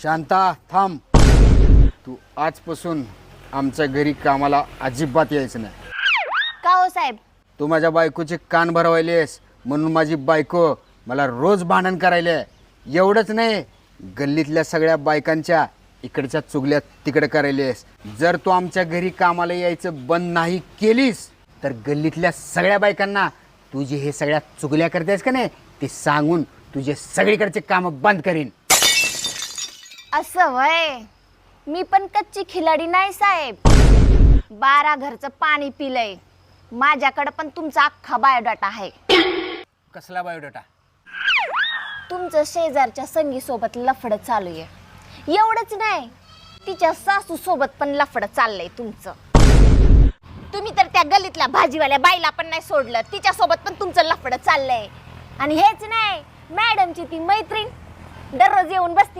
शांता थांब. तू आजपासून आमच्या घरी कामाला अजिबात यायचं नाही. का हो साहेब? तू माझ्या बायकोचे कान भरवायलेस म्हणून माझी बायको मला रोज भांडण करायले. एवढंच नाही, गल्लीतल्या सगळ्या बायकांच्या इकडच्या चुगल्या तिकडे करायलेस. जर तू आमच्या घरी कामाला यायचं बंद नाही केलीस तर गल्लीतल्या सगळ्या बायकांना तुझे हे सगळ्या चुगल्या करतेस का नाही ते सांगून तुझे सगळीकडचे काम बंद करीन. असं वय? मी पण कच्ची खिलाडी नाही साहेब. 12 घरचं पाणी पिलंय. माझ्याकडे पण तुमचा अख्खा बायोडाटा आहे. कसला बायोडाटा? तुमचं शेजारच्या संगीसोबत लफडं चालू आहे. एवढंच नाही, तिच्या सासू सोबत पण लफडं चाललंय तुमचं. तुम्ही तर त्या गल्लीतल्या भाजीवाल्या बाईला पण नाही सोडलं, तिच्यासोबत पण तुमचं लफडं चाललंय. आणि हेच नाही, मॅडमची ती मैत्रीण दररोज येऊन बसते